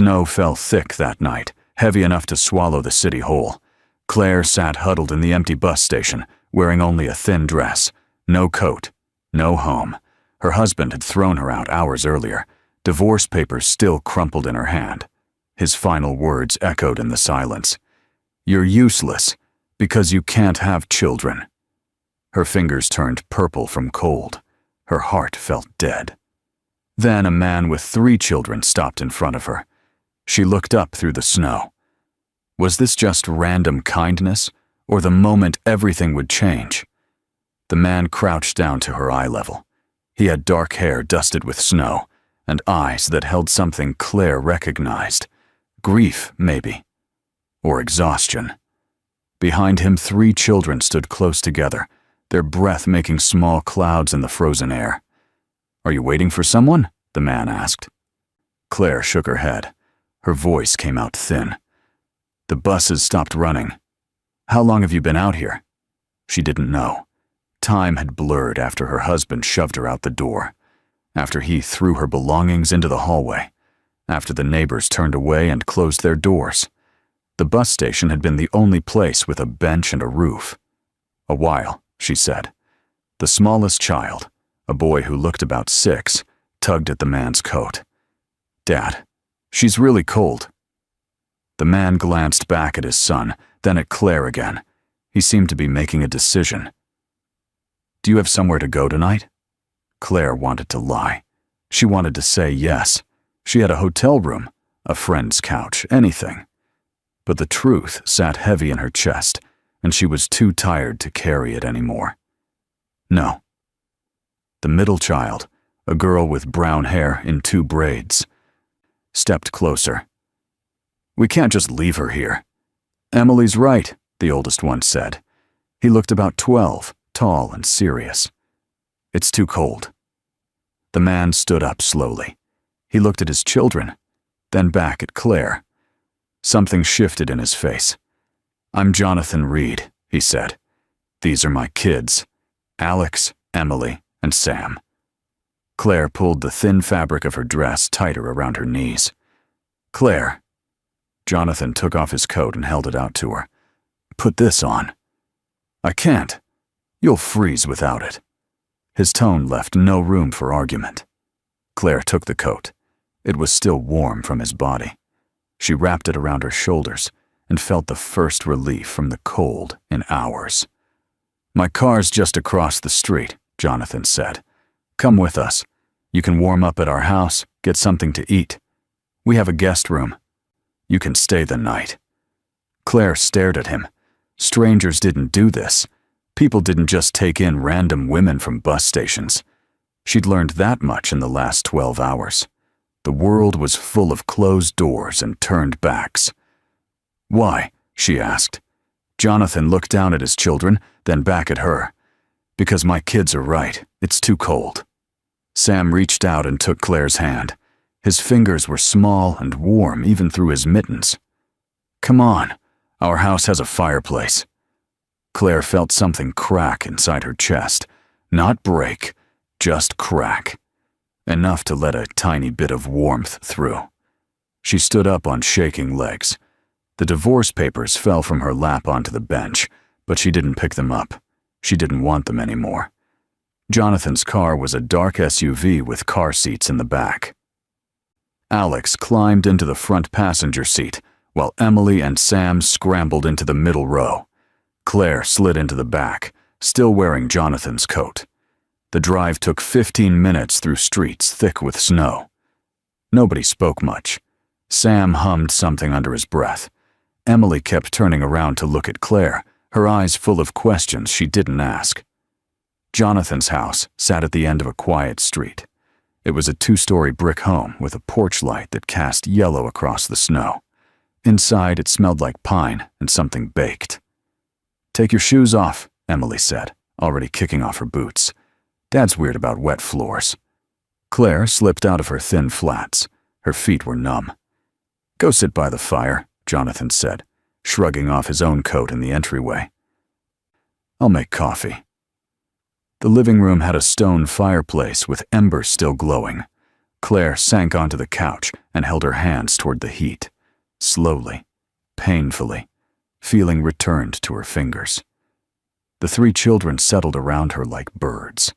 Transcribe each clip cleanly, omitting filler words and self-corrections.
Snow fell thick that night, heavy enough to swallow the city whole. Claire sat huddled in the empty bus station, wearing only a thin dress, no coat, no home. Her husband had thrown her out hours earlier, divorce papers still crumpled in her hand. His final words echoed in the silence. "You're useless, because you can't have children." Her fingers turned purple from cold. Her heart felt dead. Then a man with 3 children stopped in front of her. She looked up through the snow. Was this just random kindness, or the moment everything would change? The man crouched down to her eye level. He had dark hair dusted with snow, and eyes that held something Claire recognized. Grief, maybe. Or exhaustion. Behind him, 3 children stood close together, their breath making small clouds in the frozen air. "Are you waiting for someone?" the man asked. Claire shook her head. Her voice came out thin. "The buses stopped running. How long have you been out here?" She didn't know. Time had blurred after her husband shoved her out the door, after he threw her belongings into the hallway, after the neighbors turned away and closed their doors. The bus station had been the only place with a bench and a roof. "A while," she said. The smallest child, a boy who looked about 6, tugged at the man's coat. "Dad, she's really cold." The man glanced back at his son, then at Claire again. He seemed to be making a decision. "Do you have somewhere to go tonight?" Claire wanted to lie. She wanted to say yes. She had a hotel room, a friend's couch, anything. But the truth sat heavy in her chest, and she was too tired to carry it anymore. "No." The middle child, a girl with brown hair in 2 braids, stepped closer. "We can't just leave her here." "Emily's right," the oldest one said. He looked about 12, tall and serious. "It's too cold." The man stood up slowly. He looked at his children, then back at Claire. Something shifted in his face. "I'm Jonathan Reed," he said. "These are my kids, Alex, Emily, and Sam." Claire pulled the thin fabric of her dress tighter around her knees. "Claire." Jonathan took off his coat and held it out to her. "Put this on." "I can't. You'll freeze without it." His tone left no room for argument. Claire took the coat. It was still warm from his body. She wrapped it around her shoulders and felt the first relief from the cold in hours. "My car's just across the street," Jonathan said. "Come with us. You can warm up at our house, get something to eat. We have a guest room. You can stay the night." Claire stared at him. Strangers didn't do this. People didn't just take in random women from bus stations. She'd learned that much in the last 12 hours. The world was full of closed doors and turned backs. "Why?" she asked. Jonathan looked down at his children, then back at her. "Because my kids are right. It's too cold." Sam reached out and took Claire's hand. His fingers were small and warm even through his mittens. "Come on. Our house has a fireplace." Claire felt something crack inside her chest. Not break, just crack. Enough to let a tiny bit of warmth through. She stood up on shaking legs. The divorce papers fell from her lap onto the bench, but she didn't pick them up. She didn't want them anymore. Jonathan's car was a dark SUV with car seats in the back. Alex climbed into the front passenger seat, while Emily and Sam scrambled into the middle row. Claire slid into the back, still wearing Jonathan's coat. The drive took 15 minutes through streets thick with snow. Nobody spoke much. Sam hummed something under his breath. Emily kept turning around to look at Claire, her eyes full of questions she didn't ask. Jonathan's house sat at the end of a quiet street. It was a 2-story brick home with a porch light that cast yellow across the snow. Inside, it smelled like pine and something baked. "Take your shoes off," Emily said, already kicking off her boots. "Dad's weird about wet floors." Claire slipped out of her thin flats. Her feet were numb. "Go sit by the fire," Jonathan said, shrugging off his own coat in the entryway. "I'll make coffee." The living room had a stone fireplace with embers still glowing. Claire sank onto the couch and held her hands toward the heat, slowly, painfully, feeling returned to her fingers. The 3 children settled around her like birds.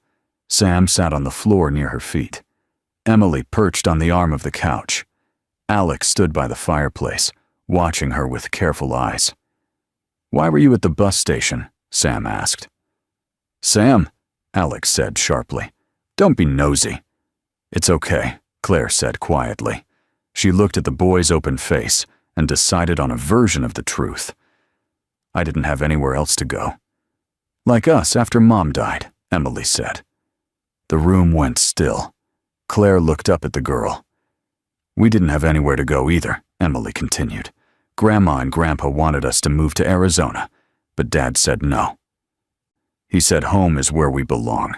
Sam sat on the floor near her feet. Emily perched on the arm of the couch. Alex stood by the fireplace, watching her with careful eyes. "Why were you at the bus station?" Sam asked. "Sam," Alex said sharply, "don't be nosy." "It's okay," Claire said quietly. She looked at the boy's open face and decided on a version of the truth. "I didn't have anywhere else to go." "Like us after Mom died," Emily said. The room went still. Claire looked up at the girl. "We didn't have anywhere to go either," Emily continued. "Grandma and Grandpa wanted us to move to Arizona, but Dad said no. He said home is where we belong."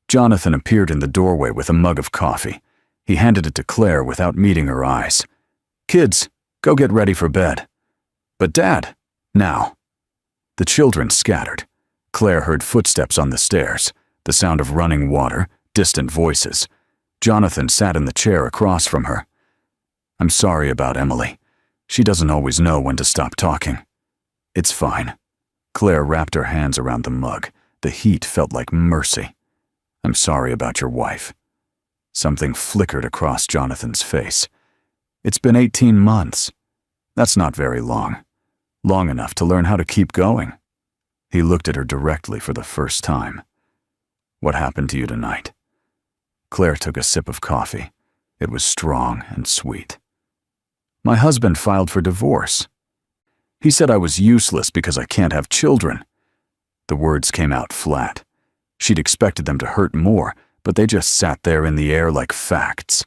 Jonathan appeared in the doorway with a mug of coffee. He handed it to Claire without meeting her eyes. "Kids, go get ready for bed." "But Dad, now." The children scattered. Claire heard footsteps on the stairs, the sound of running water, distant voices. Jonathan sat in the chair across from her. "I'm sorry about Emily. She doesn't always know when to stop talking." "It's fine." Claire wrapped her hands around the mug. The heat felt like mercy. "I'm sorry about your wife." Something flickered across Jonathan's face. "It's been 18 months. That's not very long. Long enough to learn how to keep going." He looked at her directly for the first time. "What happened to you tonight?" Claire took a sip of coffee. It was strong and sweet. "My husband filed for divorce. He said I was useless because I can't have children." The words came out flat. She'd expected them to hurt more, but they just sat there in the air like facts.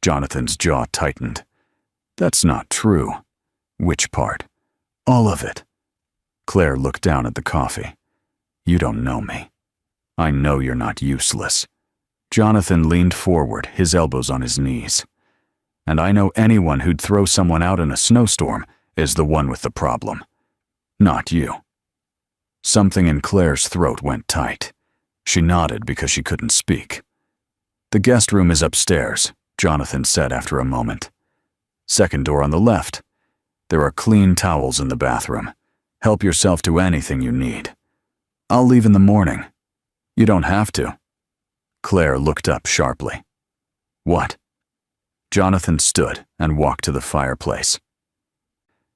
Jonathan's jaw tightened. "That's not true." "Which part?" "All of it." Claire looked down at the coffee. "You don't know me. I know you're not useless." Jonathan leaned forward, his elbows on his knees. "And I know anyone who'd throw someone out in a snowstorm is the one with the problem. Not you." Something in Claire's throat went tight. She nodded because she couldn't speak. "The guest room is upstairs," Jonathan said after a moment. "Second door on the left. There are clean towels in the bathroom. Help yourself to anything you need. I'll leave in the morning." "You don't have to." Claire looked up sharply. "What?" Jonathan stood and walked to the fireplace.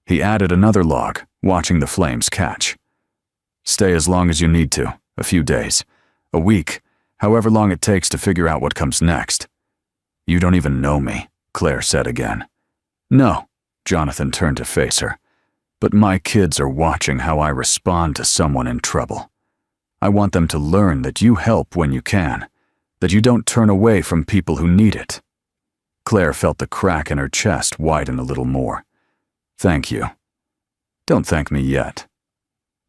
He added another log, watching the flames catch. "Stay as long as you need to, a few days, a week, however long it takes to figure out what comes next." "You don't even know me," Claire said again. "No," Jonathan turned to face her. "But my kids are watching how I respond to someone in trouble. I want them to learn that you help when you can, that you don't turn away from people who need it." Claire felt the crack in her chest widen a little more. "Thank you." "Don't thank me yet."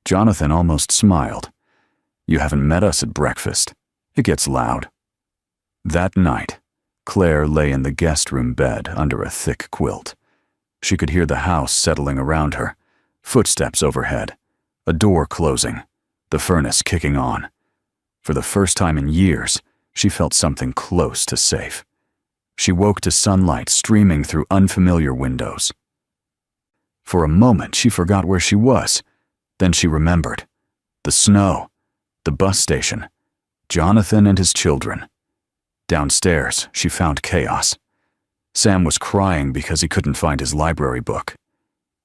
Jonathan almost smiled. "You haven't met us at breakfast. It gets loud." That night, Claire lay in the guest room bed under a thick quilt. She could hear the house settling around her, footsteps overhead, a door closing, the furnace kicking on. For the first time in years, she felt something close to safe. She woke to sunlight streaming through unfamiliar windows. For a moment, she forgot where she was. Then she remembered. The snow, the bus station, Jonathan and his children. Downstairs, she found chaos. Sam was crying because he couldn't find his library book.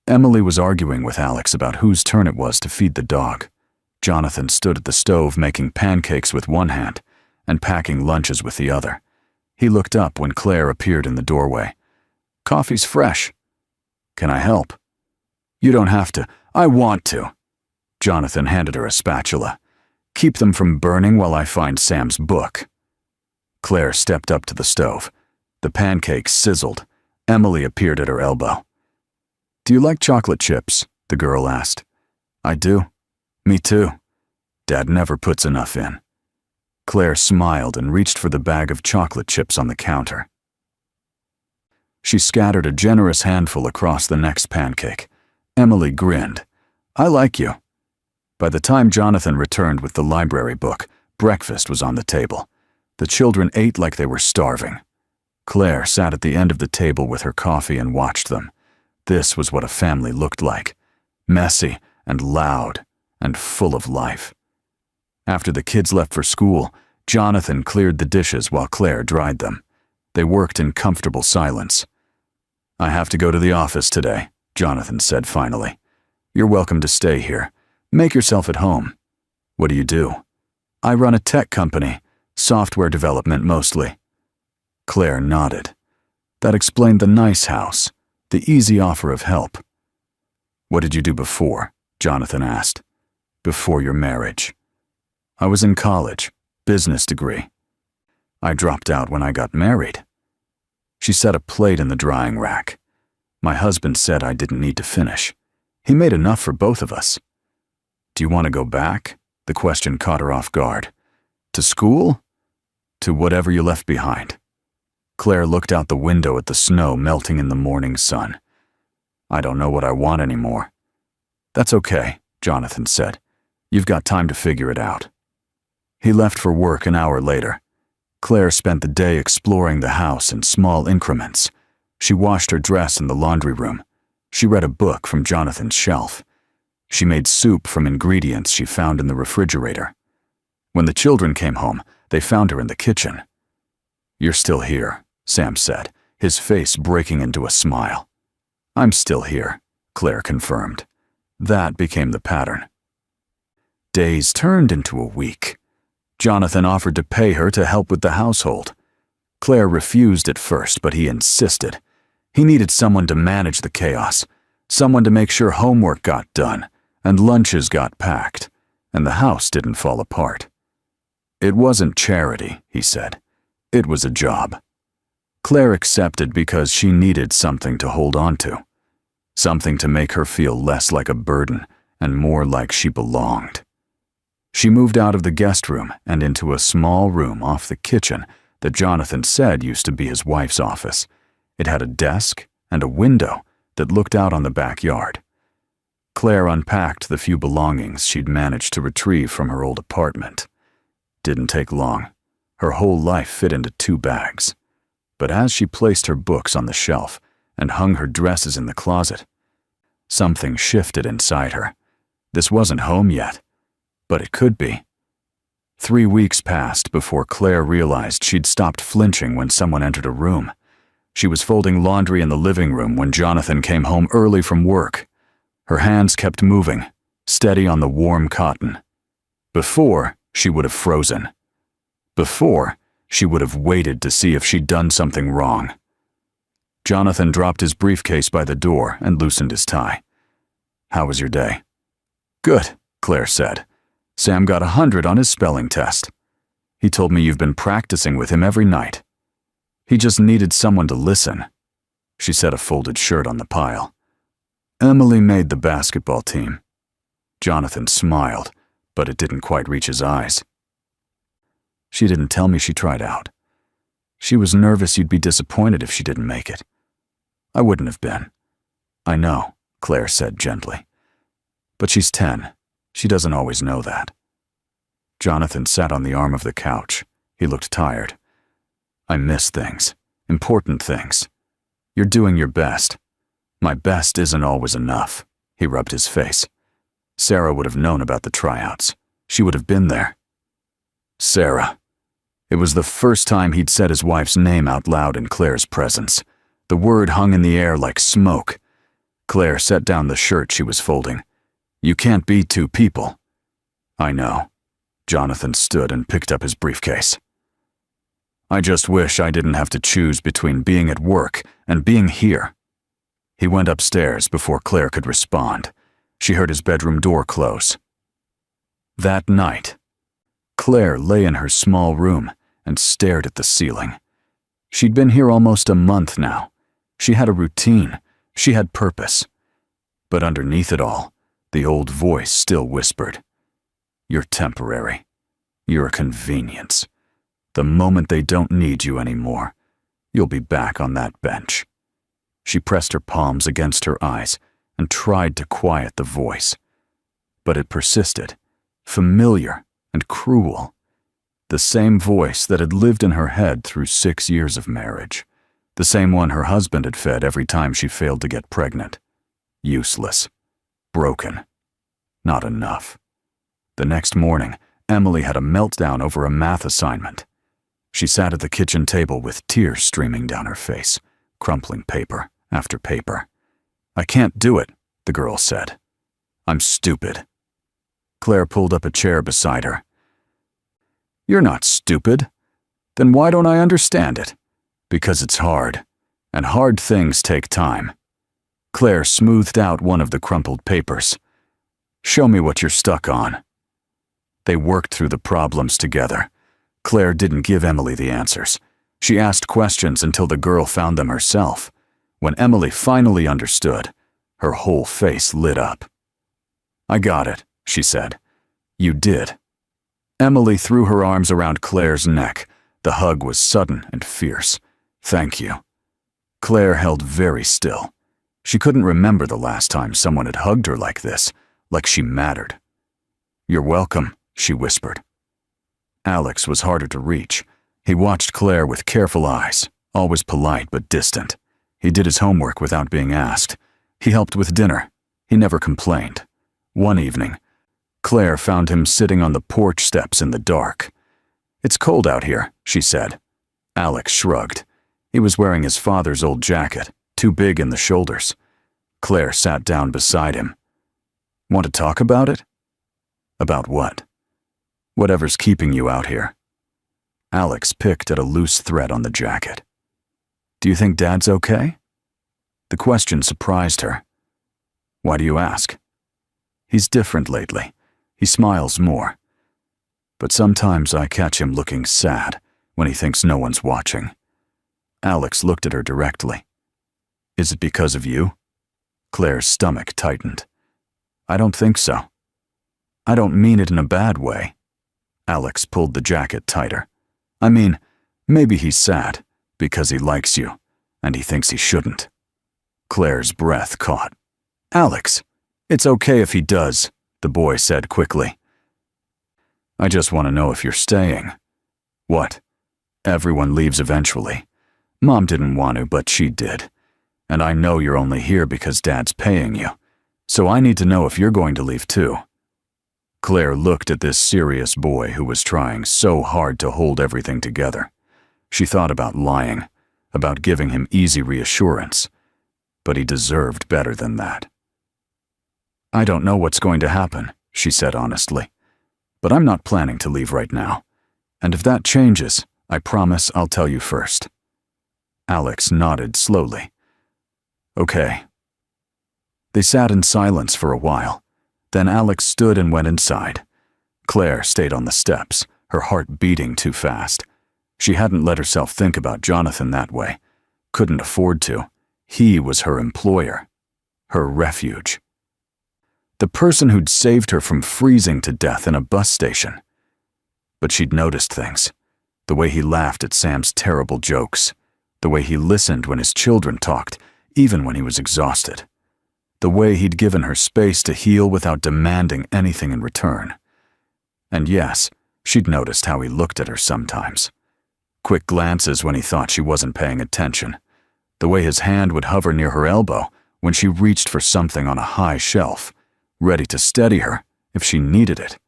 Emily was arguing with Alex about whose turn it was to feed the dog. Jonathan stood at the stove making pancakes with one hand and packing lunches with the other. He looked up when Claire appeared in the doorway. "Coffee's fresh." "Can I help?" "You don't have to. I want to." Jonathan handed her a spatula. "Keep them from burning while I find Sam's book." Claire stepped up to the stove. The pancakes sizzled. Emily appeared at her elbow. "Do you like chocolate chips?" the girl asked. "I do." "Me too. Dad never puts enough in." Claire smiled and reached for the bag of chocolate chips on the counter. She scattered a generous handful across the next pancake. Emily grinned. "I like you." By the time Jonathan returned with the library book, breakfast was on the table. The children ate like they were starving. Claire sat at the end of the table with her coffee and watched them. This was what a family looked like. Messy and loud and full of life. After the kids left for school, Jonathan cleared the dishes while Claire dried them. They worked in comfortable silence. "I have to go to the office today," Jonathan said finally. "You're welcome to stay here. Make yourself at home." "What do you do?" "I run a tech company, software development mostly." Claire nodded. That explained the nice house, the easy offer of help. "What did you do before?" Jonathan asked. "Before your marriage?" "I was in college, business degree. I dropped out when I got married." She set a plate in the drying rack. "My husband said I didn't need to finish. He made enough for both of us." "Do you want to go back?" The question caught her off guard. "To school? To whatever you left behind?" Claire looked out the window at the snow melting in the morning sun. "I don't know what I want anymore." "That's okay," Jonathan said. "You've got time to figure it out." He left for work an hour later. Claire spent the day exploring the house in small increments. She washed her dress in the laundry room. She read a book from Jonathan's shelf. She made soup from ingredients she found in the refrigerator. When the children came home, they found her in the kitchen. "You're still here," Sam said, his face breaking into a smile. "I'm still here," Claire confirmed. That became the pattern. Days turned into a week. Jonathan offered to pay her to help with the household. Claire refused at first, but he insisted. He needed someone to manage the chaos, someone to make sure homework got done, and lunches got packed, and the house didn't fall apart. It wasn't charity, he said. It was a job. Claire accepted because she needed something to hold on to, something to make her feel less like a burden and more like she belonged. She moved out of the guest room and into a small room off the kitchen that Jonathan said used to be his wife's office. It had a desk and a window that looked out on the backyard. Claire unpacked the few belongings she'd managed to retrieve from her old apartment. Didn't take long. Her whole life fit into 2 bags. But as she placed her books on the shelf and hung her dresses in the closet, something shifted inside her. This wasn't home yet, but it could be. 3 weeks passed before Claire realized she'd stopped flinching when someone entered a room. She was folding laundry in the living room when Jonathan came home early from work. Her hands kept moving, steady on the warm cotton. Before, she would have frozen. Before, she would have waited to see if she'd done something wrong. Jonathan dropped his briefcase by the door and loosened his tie. "How was your day?" "Good," Claire said. "Sam got 100 on his spelling test. He told me you've been practicing with him every night. He just needed someone to listen." She set a folded shirt on the pile. "Emily made the basketball team." Jonathan smiled, but it didn't quite reach his eyes. "She didn't tell me she tried out. She was nervous you'd be disappointed if she didn't make it." "I wouldn't have been." "I know," Claire said gently. "But she's 10. She doesn't always know that." Jonathan sat on the arm of the couch. He looked tired. "I miss things. Important things. You're doing your best. My best isn't always enough." He rubbed his face. "Sarah would have known about the tryouts. She would have been there." Sarah. It was the first time he'd said his wife's name out loud in Claire's presence. The word hung in the air like smoke. Claire set down the shirt she was folding. "You can't be 2 people." "I know." Jonathan stood and picked up his briefcase. "I just wish I didn't have to choose between being at work and being here." He went upstairs before Claire could respond. She heard his bedroom door close. That night, Claire lay in her small room and stared at the ceiling. She'd been here almost a month now. She had a routine. She had purpose. But underneath it all, the old voice still whispered, "You're temporary. You're a convenience. The moment they don't need you anymore, you'll be back on that bench." She pressed her palms against her eyes and tried to quiet the voice. But it persisted, familiar and cruel. The same voice that had lived in her head through 6 years of marriage. The same one her husband had fed every time she failed to get pregnant. Useless. Broken. Not enough. The next morning, Emily had a meltdown over a math assignment. She sat at the kitchen table with tears streaming down her face, crumpling paper after paper. "I can't do it," the girl said. "I'm stupid." Claire pulled up a chair beside her. "You're not stupid. Then why don't I understand it?" "Because it's hard, and hard things take time." Claire smoothed out one of the crumpled papers. "Show me what you're stuck on." They worked through the problems together. Claire didn't give Emily the answers. She asked questions until the girl found them herself. When Emily finally understood, her whole face lit up. "I got it," she said. "You did." Emily threw her arms around Claire's neck. The hug was sudden and fierce. "Thank you." Claire held very still. She couldn't remember the last time someone had hugged her like this, like she mattered. "You're welcome," she whispered. Alex was harder to reach. He watched Claire with careful eyes, always polite but distant. He did his homework without being asked. He helped with dinner. He never complained. One evening, Claire found him sitting on the porch steps in the dark. "It's cold out here," she said. Alex shrugged. He was wearing his father's old jacket, too big in the shoulders. Claire sat down beside him. "Want to talk about it?" "About what?" "Whatever's keeping you out here." Alex picked at a loose thread on the jacket. "Do you think Dad's okay?" The question surprised her. "Why do you ask?" "He's different lately. He smiles more. But sometimes I catch him looking sad when he thinks no one's watching." Alex looked at her directly. "Is it because of you?" Claire's stomach tightened. "I don't think so." "I don't mean it in a bad way." Alex pulled the jacket tighter. "I mean, maybe he's sad because he likes you, and he thinks he shouldn't." Claire's breath caught. "Alex, it's okay if he does," the boy said quickly. "I just want to know if you're staying." "What?" "Everyone leaves eventually. Mom didn't want to, but she did. And I know you're only here because Dad's paying you. So I need to know if you're going to leave too." Claire looked at this serious boy who was trying so hard to hold everything together. She thought about lying, about giving him easy reassurance. But he deserved better than that. "I don't know what's going to happen," she said honestly. "But I'm not planning to leave right now. And if that changes, I promise I'll tell you first." Alex nodded slowly. "Okay." They sat in silence for a while. Then Alex stood and went inside. Claire stayed on the steps, her heart beating too fast. She hadn't let herself think about Jonathan that way. Couldn't afford to. He was her employer, her refuge. The person who'd saved her from freezing to death in a bus station. But she'd noticed things. The way he laughed at Sam's terrible jokes. The way he listened when his children talked, even when he was exhausted. The way he'd given her space to heal without demanding anything in return. And yes, she'd noticed how he looked at her sometimes. Quick glances when he thought she wasn't paying attention. The way his hand would hover near her elbow when she reached for something on a high shelf, ready to steady her if she needed it.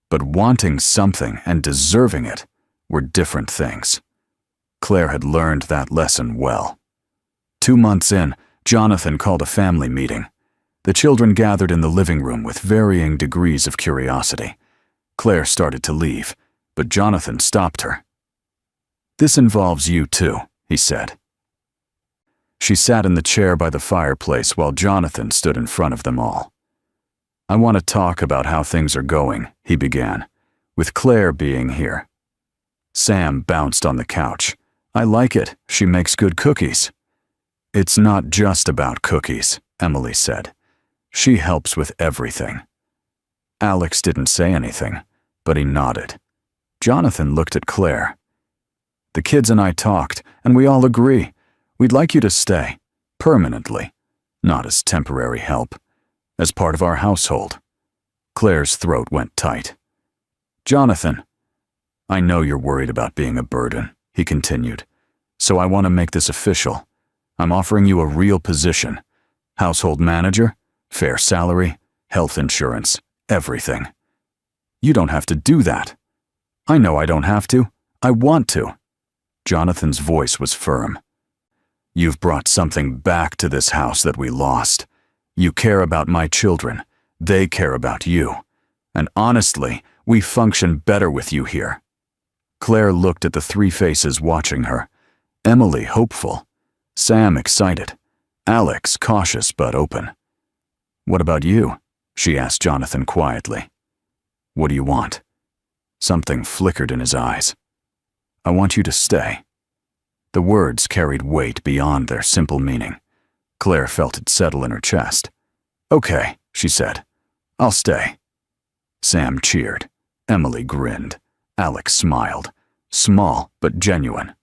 But wanting something and deserving it were different things. Claire had learned that lesson well. 2 months in, Jonathan called a family meeting. The children gathered in the living room with varying degrees of curiosity. Claire started to leave, but Jonathan stopped her. "This involves you too," he said. She sat in the chair by the fireplace while Jonathan stood in front of them all. "I want to talk about how things are going," he began, "with Claire being here." Sam bounced on the couch. "I like it. She makes good cookies." "It's not just about cookies," Emily said. "She helps with everything." Alex didn't say anything, but he nodded. Jonathan looked at Claire. "The kids and I talked, and we all agree. We'd like you to stay, permanently, not as temporary help, as part of our household." Claire's throat went tight. "Jonathan, I know you're worried about being a burden," he continued, So I want to make this official. I'm offering you a real position. Household manager, fair salary, health insurance, everything. You don't have to do that. I know I don't have to. I want to. Jonathan's voice was firm. You've brought something back to this house that we lost. You care about my children. They care about you. And honestly, we function better with you here. Claire looked at the three faces watching her. Emily hopeful. Sam excited. Alex cautious but open. What about you? She asked Jonathan quietly. What do you want? Something flickered in his eyes. I want you to stay. The words carried weight beyond their simple meaning. Claire felt it settle in her chest. Okay, she said. I'll stay. Sam cheered. Emily grinned. Alex smiled. Small but genuine.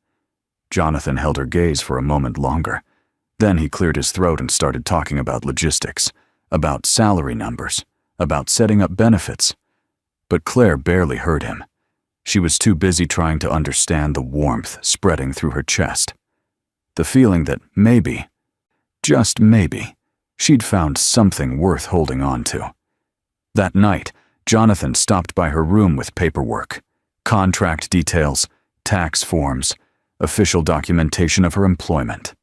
Jonathan held her gaze for a moment longer. Then he cleared his throat and started talking about logistics, about salary numbers, about setting up benefits. But Claire barely heard him. She was too busy trying to understand the warmth spreading through her chest. The feeling that maybe, just maybe, she'd found something worth holding on to. That night, Jonathan stopped by her room with paperwork, contract details, tax forms, official documentation of her employment.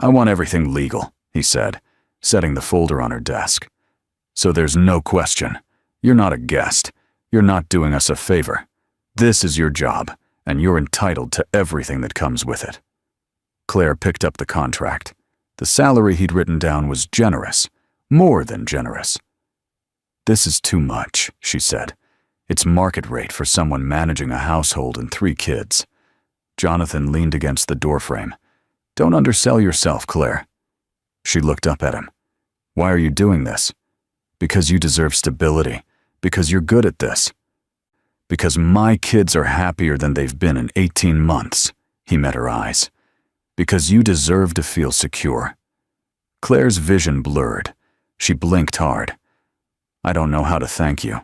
I want everything legal, he said, setting the folder on her desk. So there's no question. You're not a guest. You're not doing us a favor. This is your job, and you're entitled to everything that comes with it. Claire picked up the contract. The salary he'd written down was generous, more than generous. This is too much, she said. It's market rate for someone managing a household and 3 kids. Jonathan leaned against the doorframe. Don't undersell yourself, Claire. She looked up at him. Why are you doing this? Because you deserve stability. Because you're good at this. Because my kids are happier than they've been in 18 months, he met her eyes. Because you deserve to feel secure. Claire's vision blurred. She blinked hard. I don't know how to thank you.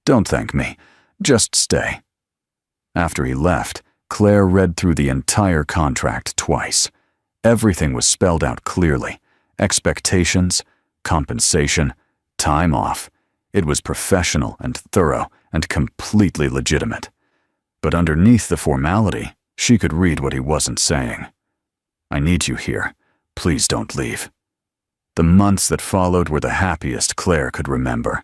Don't thank me. Just stay. After he left, Claire read through the entire contract twice. Everything was spelled out clearly. Expectations, compensation, time off. It was professional and thorough and completely legitimate. But underneath the formality, she could read what he wasn't saying. I need you here. Please don't leave. The months that followed were the happiest Claire could remember.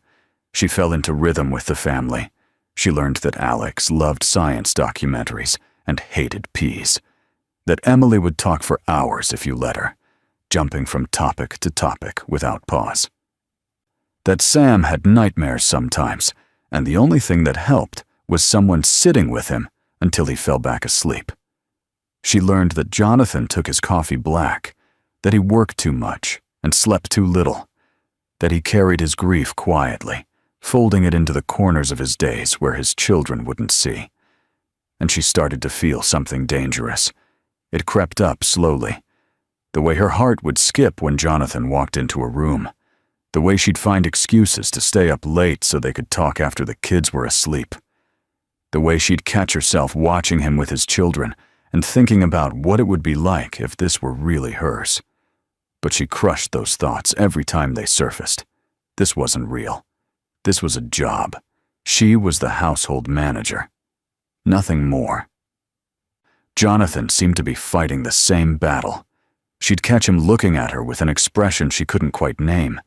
She fell into rhythm with the family. She learned that Alex loved science documentaries and hated peas. That Emily would talk for hours if you let her, jumping from topic to topic without pause. That Sam had nightmares sometimes, and the only thing that helped was someone sitting with him until he fell back asleep. She learned that Jonathan took his coffee black, that he worked too much and slept too little, that he carried his grief quietly, folding it into the corners of his days where his children wouldn't see. And she started to feel something dangerous. It crept up slowly. The way her heart would skip when Jonathan walked into a room. The way she'd find excuses to stay up late so they could talk after the kids were asleep. The way she'd catch herself watching him with his children and thinking about what it would be like if this were really hers. But she crushed those thoughts every time they surfaced. This wasn't real. This was a job. She was the household manager. Nothing more. Jonathan seemed to be fighting the same battle. She'd catch him looking at her with an expression she couldn't quite name.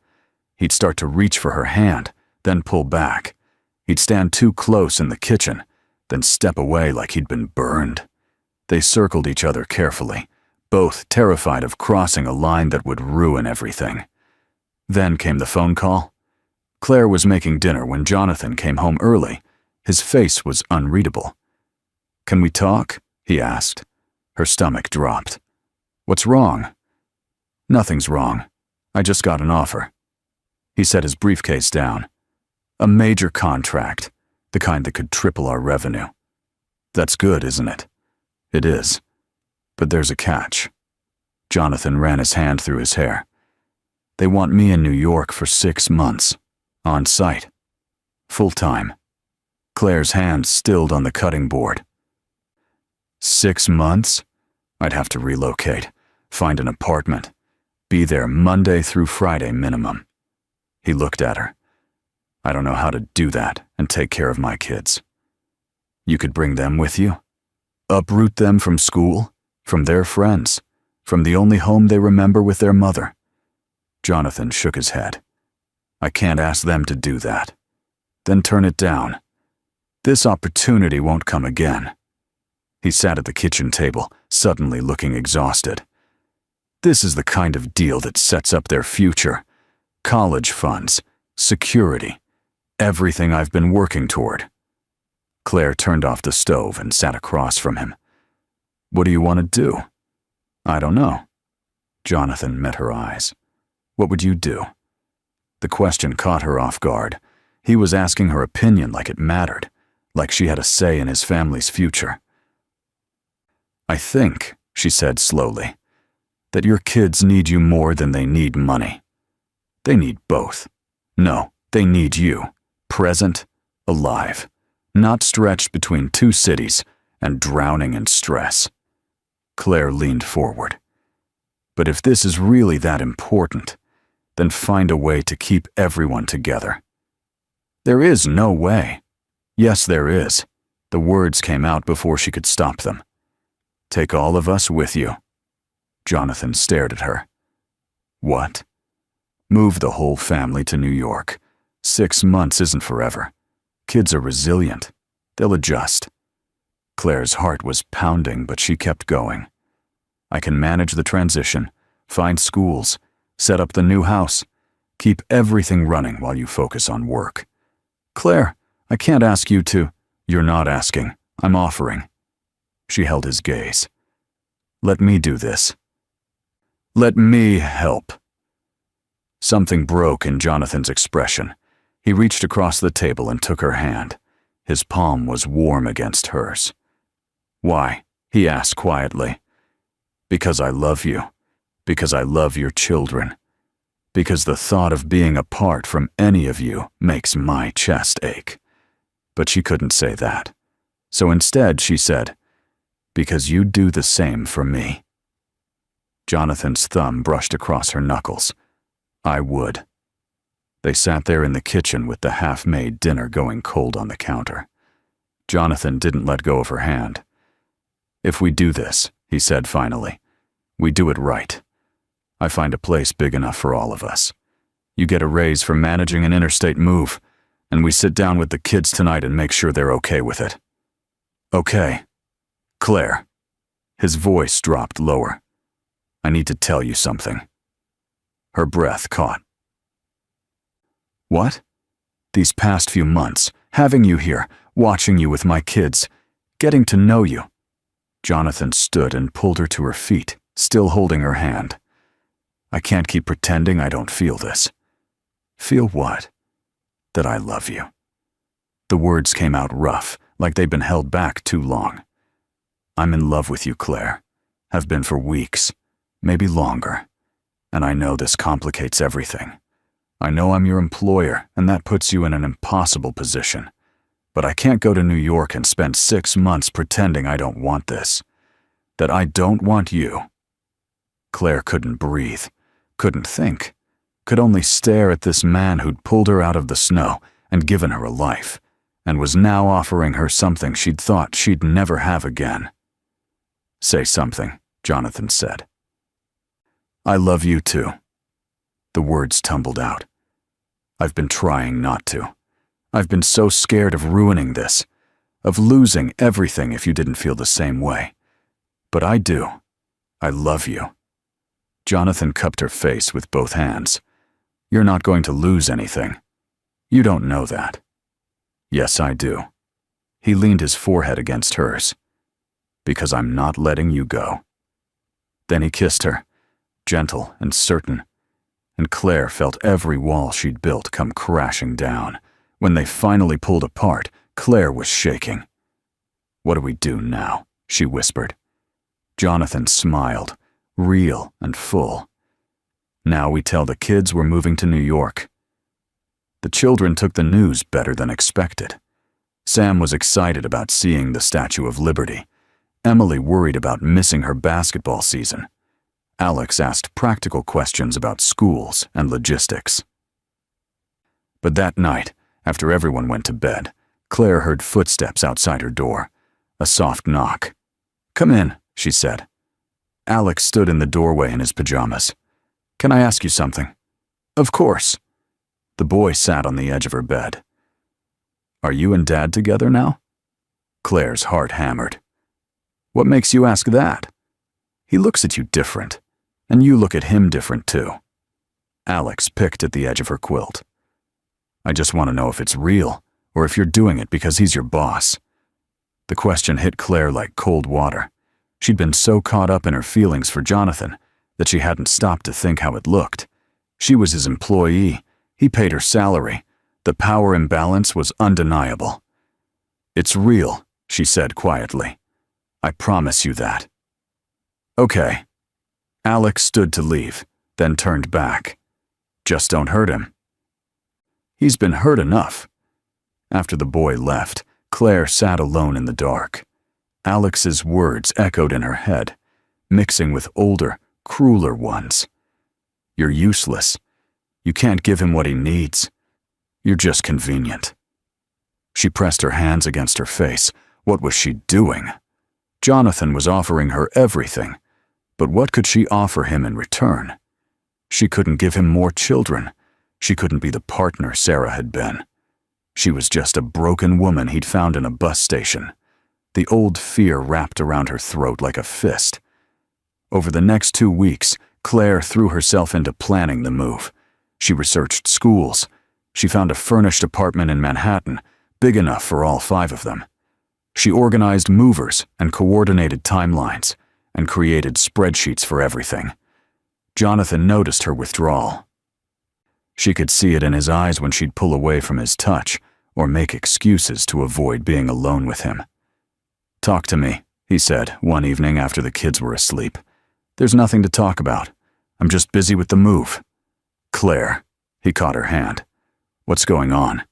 He'd start to reach for her hand, then pull back. He'd stand too close in the kitchen, then step away like he'd been burned. They circled each other carefully, both terrified of crossing a line that would ruin everything. Then came the phone call. Claire was making dinner when Jonathan came home early. His face was unreadable. Can we talk? He asked. Her stomach dropped. What's wrong? Nothing's wrong. I just got an offer. He set his briefcase down. A major contract, the kind that could triple our revenue. That's good, isn't it? It is. But there's a catch. Jonathan ran his hand through his hair. They want me in New York for 6 months. On site. Full-time. Claire's hand stilled on the cutting board. 6 months? I'd have to relocate, find an apartment, be there Monday through Friday minimum. He looked at her. I don't know how to do that and take care of my kids. You could bring them with you? Uproot them from school, from their friends, from the only home they remember with their mother? Jonathan shook his head. I can't ask them to do that. Then turn it down. This opportunity won't come again. He sat at the kitchen table, suddenly looking exhausted. This is the kind of deal that sets up their future. College funds, security, everything I've been working toward. Claire turned off the stove and sat across from him. What do you want to do? I don't know. Jonathan met her eyes. What would you do? The question caught her off guard. He was asking her opinion like it mattered, like she had a say in his family's future. I think, she said slowly, that your kids need you more than they need money. They need both. No, they need you, present, alive, not stretched between two cities and drowning in stress. Claire leaned forward. But if this is really that important, then find a way to keep everyone together. There is no way. Yes, there is. The words came out before she could stop them. Take all of us with you. Jonathan stared at her. What? Move the whole family to New York. 6 months isn't forever. Kids are resilient. They'll adjust. Claire's heart was pounding, but she kept going. I can manage the transition, find schools, set up the new house, keep everything running while you focus on work. Claire, I can't ask you to. You're not asking. I'm offering. She held his gaze. Let me do this. Let me help. Something broke in Jonathan's expression. He reached across the table and took her hand. His palm was warm against hers. Why? He asked quietly. Because I love you. Because I love your children. Because the thought of being apart from any of you makes my chest ache. But she couldn't say that. So instead she said, because you do the same for me. Jonathan's thumb brushed across her knuckles. I would. They sat there in the kitchen with the half-made dinner going cold on the counter. Jonathan didn't let go of her hand. If we do this, he said finally, we do it right. I find a place big enough for all of us. You get a raise for managing an interstate move, and we sit down with the kids tonight and make sure they're okay with it. Okay. Claire. His voice dropped lower. I need to tell you something. Her breath caught. What? These past few months, having you here, watching you with my kids, getting to know you. Jonathan stood and pulled her to her feet, still holding her hand. I can't keep pretending I don't feel this. Feel what? That I love you. The words came out rough, like they'd been held back too long. I'm in love with you, Claire. Have been for weeks, maybe longer. And I know this complicates everything. I know I'm your employer, and that puts you in an impossible position. But I can't go to New York and spend 6 months pretending I don't want this. That I don't want you. Claire couldn't breathe, couldn't think, could only stare at this man who'd pulled her out of the snow and given her a life, and was now offering her something she'd thought she'd never have again. Say something, Jonathan said. I love you too. The words tumbled out. I've been trying not to. I've been so scared of ruining this, of losing everything if you didn't feel the same way. But I do. I love you. Jonathan cupped her face with both hands. You're not going to lose anything. You don't know that. Yes, I do. He leaned his forehead against hers. Because I'm not letting you go. Then he kissed her, gentle and certain, and Claire felt every wall she'd built come crashing down. When they finally pulled apart, Claire was shaking. What do we do now? She whispered. Jonathan smiled, real and full. Now we tell the kids we're moving to New York. The children took the news better than expected. Sam was excited about seeing the Statue of Liberty. Emily worried about missing her basketball season. Alex asked practical questions about schools and logistics. But that night, after everyone went to bed, Claire heard footsteps outside her door. A soft knock. "Come in," she said. Alex stood in the doorway in his pajamas. "Can I ask you something?" "Of course." The boy sat on the edge of her bed. "Are you and Dad together now?" Claire's heart hammered. "What makes you ask that? He looks at you different, and you look at him different too." Alex picked at the edge of her quilt. "I just want to know if it's real, or if you're doing it because he's your boss." The question hit Claire like cold water. She'd been so caught up in her feelings for Jonathan that she hadn't stopped to think how it looked. She was his employee. He paid her salary. The power imbalance was undeniable. "It's real," she said quietly. "I promise you that." "Okay." Alex stood to leave, then turned back. "Just don't hurt him." "He's been hurt enough." After the boy left, Claire sat alone in the dark. Alex's words echoed in her head, mixing with older, crueler ones. "You're useless. You can't give him what he needs. You're just convenient." She pressed her hands against her face. What was she doing? Jonathan was offering her everything, but what could she offer him in return? She couldn't give him more children. She couldn't be the partner Sarah had been. She was just a broken woman he'd found in a bus station. The old fear wrapped around her throat like a fist. Over the next 2 weeks, Claire threw herself into planning the move. She researched schools. She found a furnished apartment in Manhattan, big enough for all 5 of them. She organized movers and coordinated timelines, and created spreadsheets for everything. Jonathan noticed her withdrawal. She could see it in his eyes when she'd pull away from his touch or make excuses to avoid being alone with him. "Talk to me," he said one evening after the kids were asleep. "There's nothing to talk about. I'm just busy with the move." "Claire," he caught her hand. "What's going on?"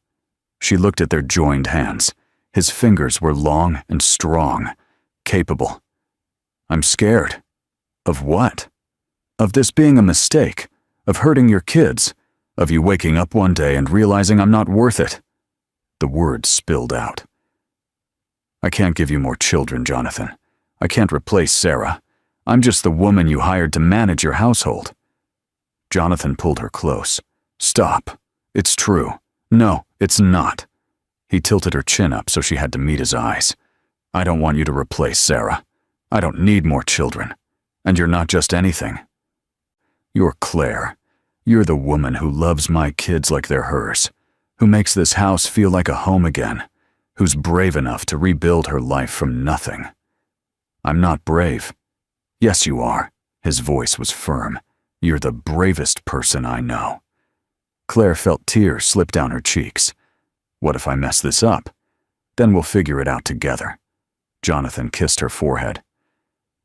She looked at their joined hands. His fingers were long and strong, capable. "I'm scared." "Of what?" "Of this being a mistake, of hurting your kids, of you waking up one day and realizing I'm not worth it." The words spilled out. "I can't give you more children, Jonathan. I can't replace Sarah. I'm just the woman you hired to manage your household." Jonathan pulled her close. "Stop. It's true." "No, it's not." He tilted her chin up so she had to meet his eyes. "I don't want you to replace Sarah. I don't need more children. And you're not just anything. You're Claire. You're the woman who loves my kids like they're hers, who makes this house feel like a home again, who's brave enough to rebuild her life from nothing." "I'm not brave." "Yes, you are." His voice was firm. "You're the bravest person I know." Claire felt tears slip down her cheeks. "What if I mess this up? Then we'll figure it out together." Jonathan kissed her forehead.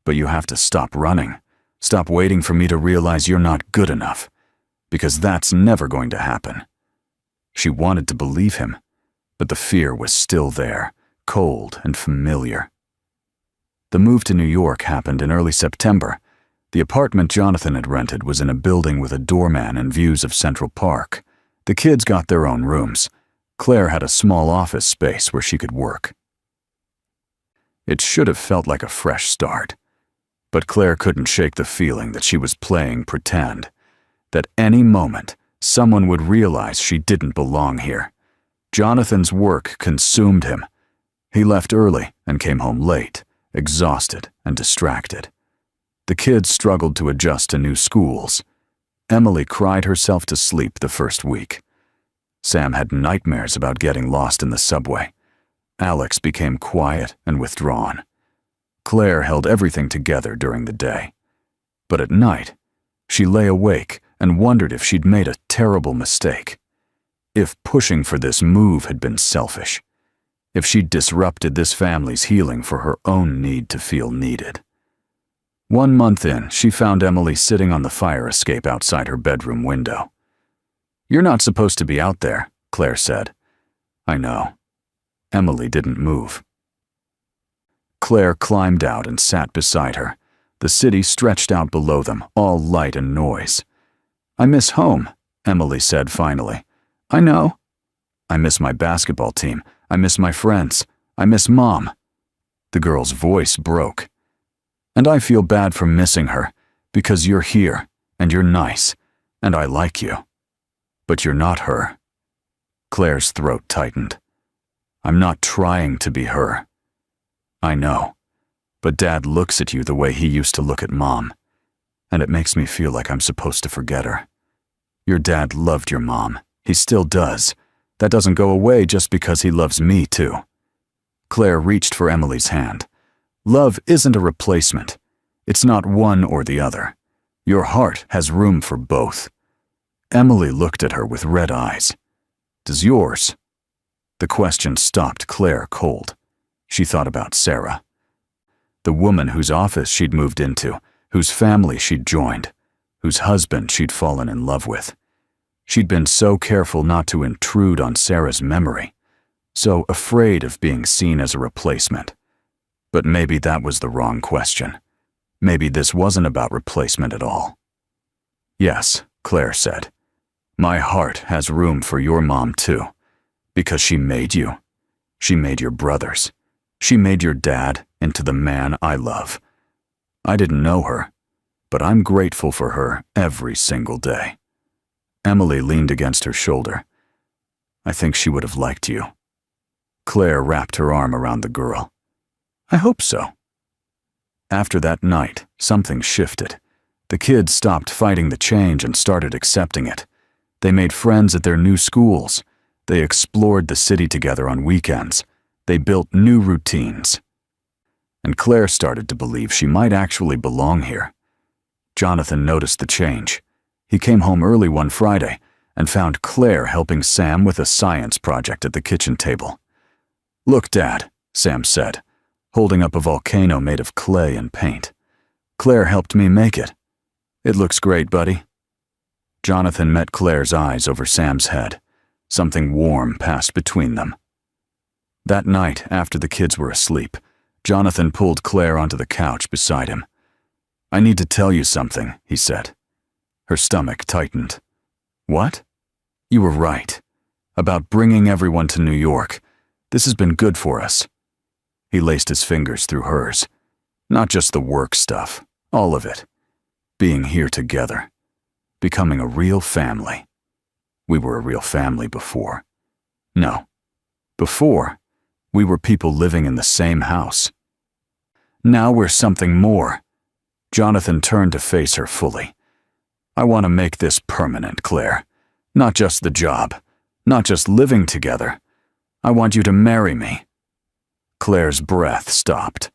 "But you have to stop running. Stop waiting for me to realize you're not good enough, because that's never going to happen." She wanted to believe him, but the fear was still there, cold and familiar. The move to New York happened in early September. The apartment Jonathan had rented was in a building with a doorman and views of Central Park. The kids got their own rooms. Claire had a small office space where she could work. It should have felt like a fresh start. But Claire couldn't shake the feeling that she was playing pretend, that any moment someone would realize she didn't belong here. Jonathan's work consumed him. He left early and came home late, exhausted and distracted. The kids struggled to adjust to new schools. Emily cried herself to sleep the first week. Sam had nightmares about getting lost in the subway. Alex became quiet and withdrawn. Claire held everything together during the day. But at night, she lay awake and wondered if she'd made a terrible mistake. If pushing for this move had been selfish. If she'd disrupted this family's healing for her own need to feel needed. 1 month in, she found Emily sitting on the fire escape outside her bedroom window. "You're not supposed to be out there," Claire said. "I know." Emily didn't move. Claire climbed out and sat beside her. The city stretched out below them, all light and noise. "I miss home," Emily said finally. "I know. I miss my basketball team. I miss my friends. I miss Mom." The girl's voice broke. "And I feel bad for missing her, because you're here, and you're nice, and I like you. But you're not her." Claire's throat tightened. "I'm not trying to be her." "I know, but Dad looks at you the way he used to look at Mom, and it makes me feel like I'm supposed to forget her. Your dad loved your mom. He still does. That doesn't go away just because he loves me too." Claire reached for Emily's hand. "Love isn't a replacement. It's not one or the other. Your heart has room for both." Emily looked at her with red eyes. "Does yours?" The question stopped Claire cold. She thought about Sarah, the woman whose office she'd moved into, whose family she'd joined, whose husband she'd fallen in love with. She'd been so careful not to intrude on Sarah's memory, so afraid of being seen as a replacement. But maybe that was the wrong question. Maybe this wasn't about replacement at all. "Yes," Claire said. "My heart has room for your mom too, because she made you. She made your brothers. She made your dad into the man I love. I didn't know her, but I'm grateful for her every single day." Emily leaned against her shoulder. "I think she would have liked you." Claire wrapped her arm around the girl. "I hope so." After that night, something shifted. The kids stopped fighting the change and started accepting it. They made friends at their new schools. They explored the city together on weekends. They built new routines. And Claire started to believe she might actually belong here. Jonathan noticed the change. He came home early one Friday and found Claire helping Sam with a science project at the kitchen table. "Look, Dad," Sam said, holding up a volcano made of clay and paint. "Claire helped me make it. It looks great, buddy." Jonathan met Claire's eyes over Sam's head. Something warm passed between them. That night, after the kids were asleep, Jonathan pulled Claire onto the couch beside him. "I need to tell you something," he said. Her stomach tightened. "What?" "You were right. About bringing everyone to New York. This has been good for us." He laced his fingers through hers. "Not just the work stuff, all of it. Being here together. Becoming a real family. We were a real family before. No. Before, we were people living in the same house. Now we're something more." Jonathan turned to face her fully. "I want to make this permanent, Claire. Not just the job. Not just living together. I want you to marry me." Claire's breath stopped.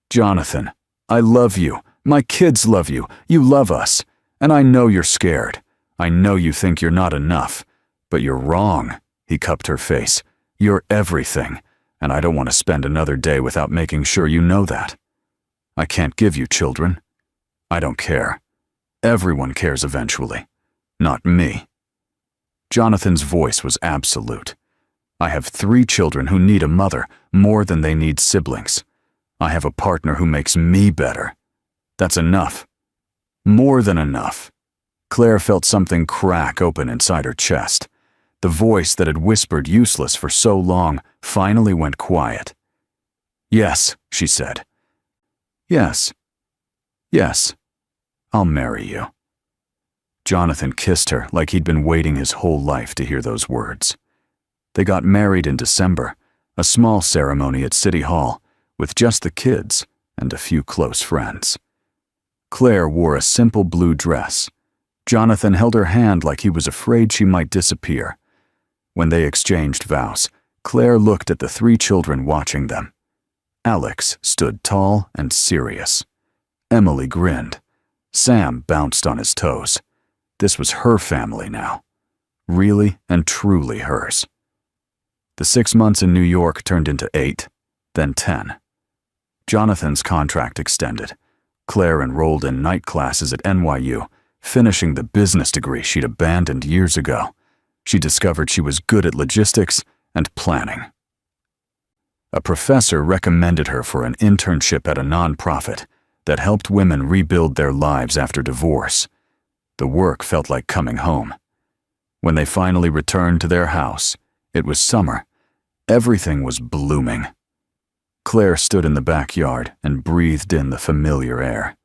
"Jonathan, I love you. My kids love you. You love us. And I know you're scared. I know you think you're not enough. But you're wrong." He cupped her face. "You're everything. And I don't want to spend another day without making sure you know that. I can't give you children. I don't care. Everyone cares eventually. Not me." Jonathan's voice was absolute. "I have 3 children who need a mother more than they need siblings. I have a partner who makes me better. That's enough. More than enough." Claire felt something crack open inside her chest. The voice that had whispered useless for so long finally went quiet. "Yes," she said. "Yes. Yes. I'll marry you." Jonathan kissed her like he'd been waiting his whole life to hear those words. They got married in December, a small ceremony at City Hall, with just the kids and a few close friends. Claire wore a simple blue dress. Jonathan held her hand like he was afraid she might disappear. When they exchanged vows, Claire looked at the 3 children watching them. Alex stood tall and serious. Emily grinned. Sam bounced on his toes. This was her family now. Really and truly hers. The 6 months in New York turned into 8, then 10. Jonathan's contract extended. Claire enrolled in night classes at NYU, finishing the business degree she'd abandoned years ago. She discovered she was good at logistics and planning. A professor recommended her for an internship at a nonprofit that helped women rebuild their lives after divorce. The work felt like coming home. When they finally returned to their house, it was summer. Everything was blooming. Claire stood in the backyard and breathed in the familiar air.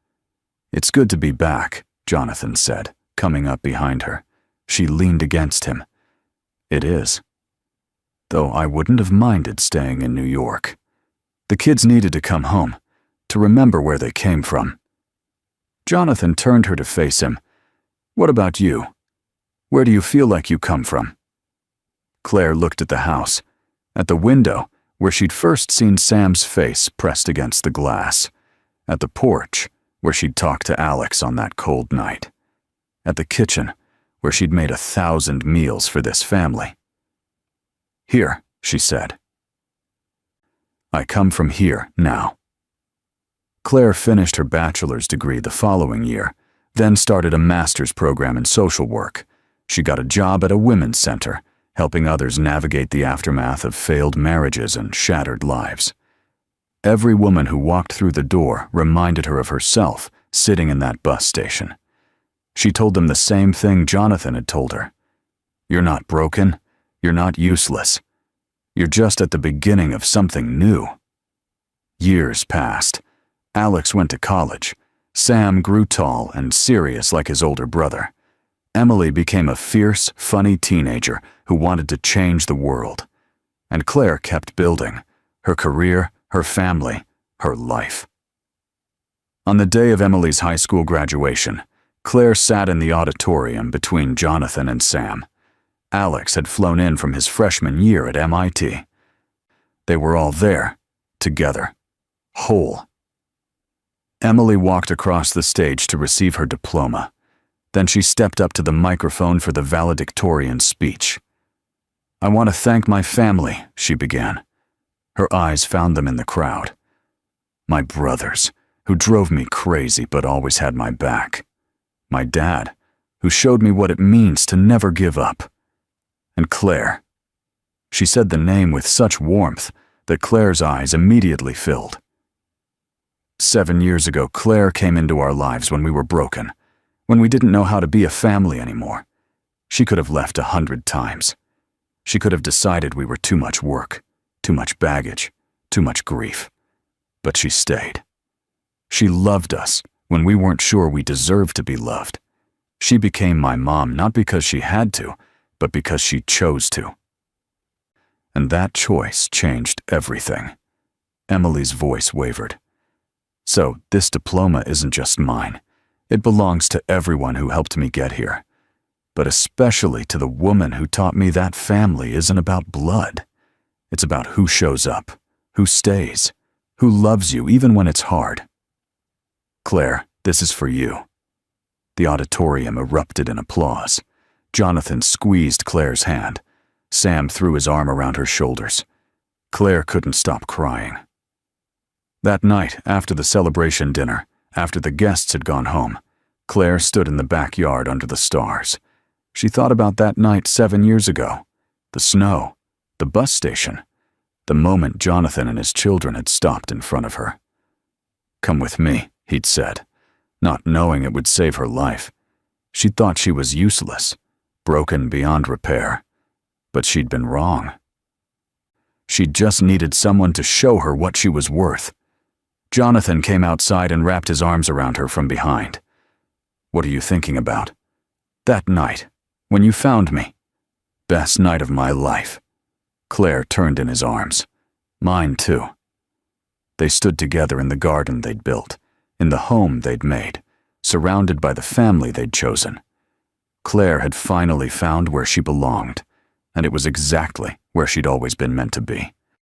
"It's good to be back," Jonathan said, coming up behind her. She leaned against him. "It is. Though I wouldn't have minded staying in New York. The kids needed to come home, to remember where they came from." Jonathan turned her to face him. "What about you? Where do you feel like you come from?" Claire looked at the house, at the window where she'd first seen Sam's face pressed against the glass, at the porch where she'd talked to Alex on that cold night, at the kitchen where she'd made 1,000 meals for this family. "Here," she said. "I come from here now." Claire finished her bachelor's degree the following year, then started a master's program in social work. She got a job at a women's center, helping others navigate the aftermath of failed marriages and shattered lives. Every woman who walked through the door reminded her of herself sitting in that bus station. She told them the same thing Jonathan had told her. "You're not broken. You're not useless. You're just at the beginning of something new." Years passed. Alex went to college. Sam grew tall and serious like his older brother. Emily became a fierce, funny teenager who wanted to change the world. And Claire kept building, her career, her family, her life. On the day of Emily's high school graduation, Claire sat in the auditorium between Jonathan and Sam. Alex had flown in from his freshman year at MIT. They were all there, together, whole. Emily walked across the stage to receive her diploma. Then she stepped up to the microphone for the valedictorian speech. "I want to thank my family," she began. Her eyes found them in the crowd. "My brothers, who drove me crazy but always had my back. My dad, who showed me what it means to never give up. And Claire." She said the name with such warmth that Claire's eyes immediately filled. 7 years ago, Claire came into our lives when we were broken, when we didn't know how to be a family anymore. She could have left 100 times. She could have decided we were too much work, too much baggage, too much grief. But she stayed. She loved us when we weren't sure we deserved to be loved. She became my mom not because she had to, but because she chose to. And that choice changed everything. Emily's voice wavered. "So this diploma isn't just mine. It belongs to everyone who helped me get here. But especially to the woman who taught me that family isn't about blood. It's about who shows up, who stays, who loves you even when it's hard. Claire, this is for you." The auditorium erupted in applause. Jonathan squeezed Claire's hand. Sam threw his arm around her shoulders. Claire couldn't stop crying. That night, after the celebration dinner, after the guests had gone home, Claire stood in the backyard under the stars. She thought about that night 7 years ago, the snow, the bus station, the moment Jonathan and his children had stopped in front of her. "Come with me," he'd said, not knowing it would save her life. She thought she was useless, broken beyond repair, but she'd been wrong. She just needed someone to show her what she was worth. Jonathan came outside and wrapped his arms around her from behind. "What are you thinking about?" "That night, when you found me. Best night of my life." Claire turned in his arms. "Mine too." They stood together in the garden they'd built, in the home they'd made, surrounded by the family they'd chosen. Claire had finally found where she belonged, and it was exactly where she'd always been meant to be.